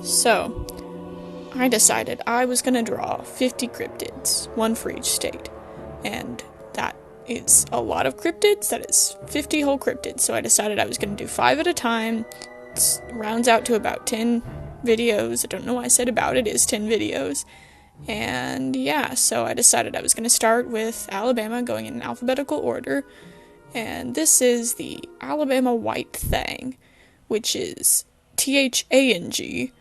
So, I decided I was going to draw 50 cryptids, one for each state. And that is a lot of cryptids. That is 50 whole cryptids. So I decided I was going to do 5 at a time. It rounds out to about 10 videos. I don't know why I said about, it is 10 videos. And yeah, so I decided I was going to start with Alabama, going in alphabetical order. And this is the Alabama white thang, which is Thang,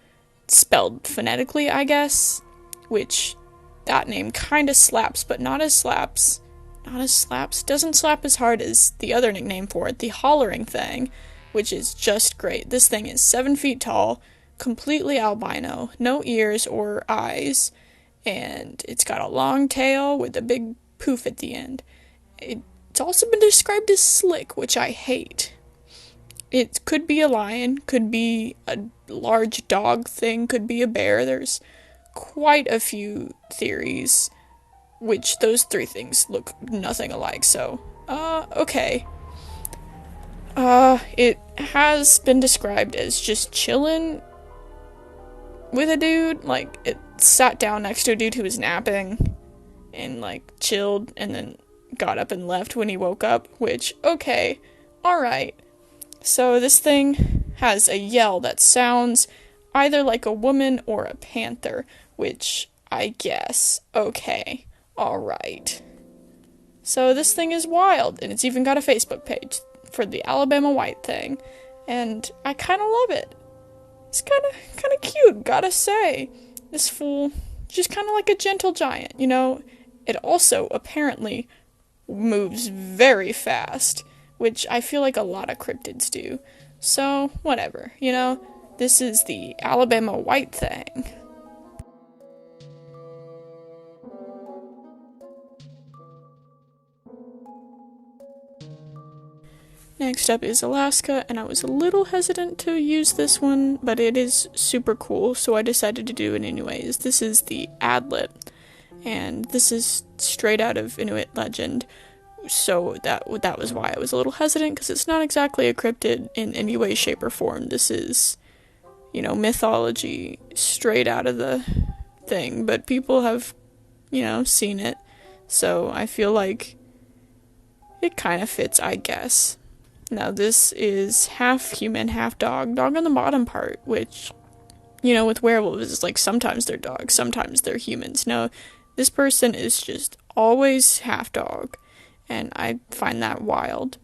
spelled phonetically, I guess, which that name kind of slaps, but not as slaps. Doesn't slap as hard as the other nickname for it, the hollering thing, which is just great. This thing is 7 feet tall, completely albino, no ears or eyes, and it's got a long tail with a big poof at the end. It's also been described as slick, which I hate. It could be a lion, could be a large dog thing, could be a bear. There's quite a few theories, which those 3 things look nothing alike, so, okay. It has been described as just chillin' with a dude, like, it sat down next to a dude who was napping, and, like, chilled, and then got up and left when he woke up, which, okay, alright. So this thing has a yell that sounds either like a woman or a panther, which I guess, okay, alright. So this thing is wild, and it's even got a Facebook page for the Alabama white thing, and I kind of love it. It's kind of cute, gotta say. This fool, just kind of like a gentle giant, you know? It also apparently moves very fast, which I feel like a lot of cryptids do. So, whatever, you know? This is the Alabama white thang. Next up is Alaska, and I was a little hesitant to use this one, but it is super cool, so I decided to do it anyways. This is the Adlet, and this is straight out of Inuit legend. So that was why I was a little hesitant, because it's not exactly a cryptid in any way, shape, or form. This is, you know, mythology straight out of the thing, but people have, you know, seen it, so I feel like it kind of fits, I guess. Now, this is half human, half dog on the bottom part, which, you know, with werewolves, it's like sometimes they're dogs, sometimes they're humans. No, this person is just always half dog. And I find that wild.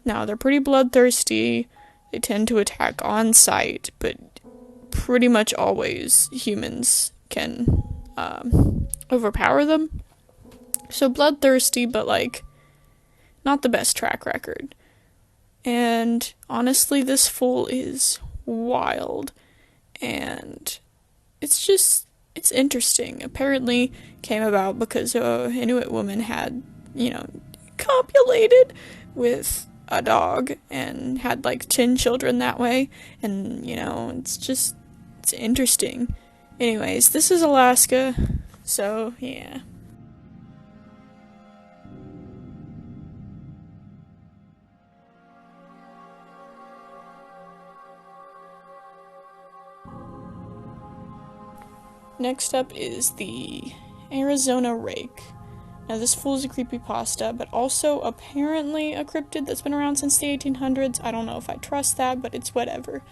Now, they're pretty bloodthirsty. They tend to attack on sight, but pretty much always humans can overpower them. So bloodthirsty, but like not the best track record. And honestly, this fool is wild. And it's interesting. Apparently came about because an Inuit woman had, you know, copulated with a dog and had like 10 children that way, and you know, it's interesting. Anyways, this is Alaska, so yeah. Next up is the Arizona rake. Now, this fool is a creepypasta, but also apparently a cryptid that's been around since the 1800s. I don't know if I trust that, but it's whatever.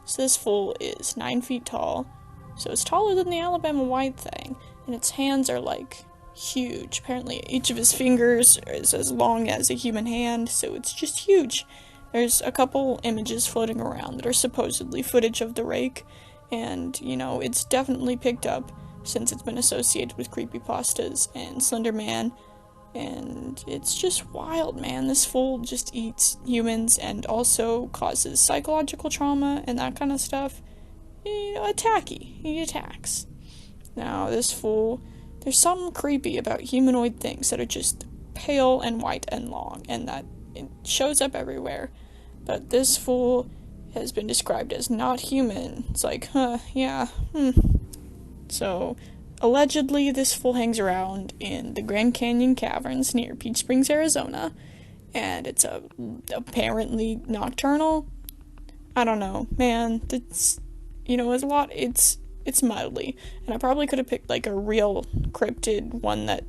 So this fool is 9 feet tall, so it's taller than the Alabama white thang, and its hands are, like, huge. Apparently each of his fingers is as long as a human hand, so it's just huge. There's a couple images floating around that are supposedly footage of the rake, and, you know, it's definitely picked up since it's been associated with creepypastas and Slender Man, and it's just wild, man. This fool just eats humans and also causes psychological trauma and that kind of stuff. You know, he attacks. Now, this fool, there's something creepy about humanoid things that are just pale and white and long, and that it shows up everywhere. But this fool has been described as not human. It's like, So, allegedly, this fool hangs around in the Grand Canyon Caverns near Peach Springs, Arizona, and it's apparently nocturnal. I don't know, man, you know, it's mildly. And I probably could have picked like a real cryptid one that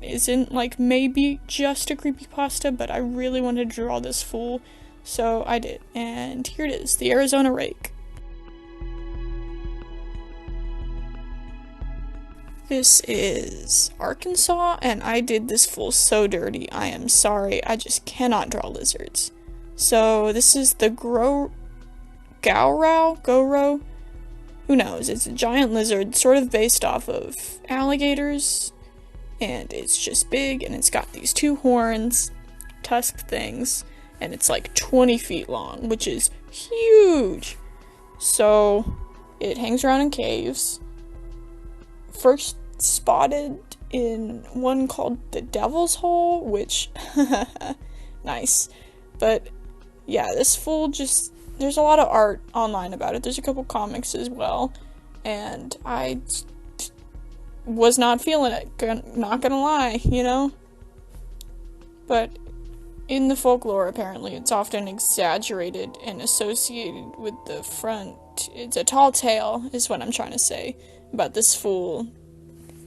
isn't like maybe just a creepypasta, but I really wanted to draw this fool, so I did. And here it is, the Arizona Rake. This is Arkansas, and I did this fool so dirty. I am sorry, I just cannot draw lizards. So this is the Goro? Who knows? It's a giant lizard, sort of based off of alligators, and it's just big, and it's got these two horns, tusk things, and it's like 20 feet long, which is huge. So it hangs around in caves. First spotted in one called the Devil's Hole, which nice. But yeah, this fool just, there's a lot of art online about it. There's a couple comics as well, and I was not feeling it, not gonna lie, you know? But in the folklore, apparently, it's often exaggerated and associated with the front. It's a tall tale, is what I'm trying to say, about this fool.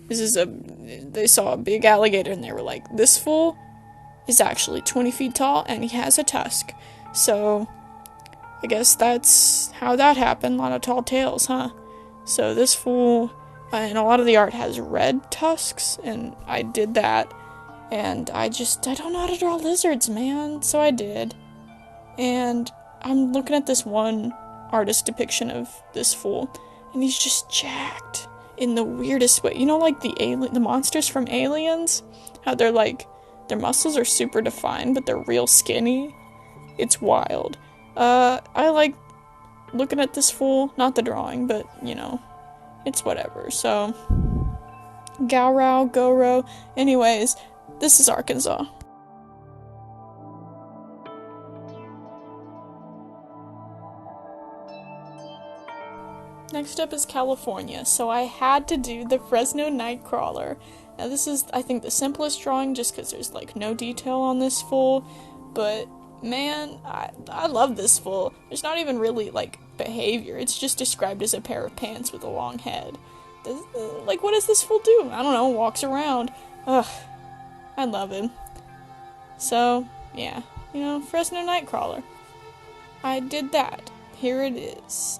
They saw a big alligator and they were like, this fool is actually 20 feet tall and he has a tusk. So, I guess that's how that happened. A lot of tall tales, huh? So this fool, and a lot of the art has red tusks, and I did that. And I don't know how to draw lizards, man. So I did. And I'm looking at this one artist depiction of this fool, and he's just jacked in the weirdest way. You know, like the monsters from Aliens? How they're like, their muscles are super defined, but they're real skinny? It's wild. I like looking at this fool, not the drawing, but, you know, it's whatever. So, Goro. Anyways, this is Arkansas. Next up is California, so I had to do the Fresno Nightcrawler. Now this is, I think, the simplest drawing just because there's, like, no detail on this fool, but, man, I love this fool. There's not even really, like, behavior. It's just described as a pair of pants with a long head. Like, what does this fool do? I don't know, walks around. Ugh, I love him. So, yeah, you know, Fresno Nightcrawler. I did that. Here it is.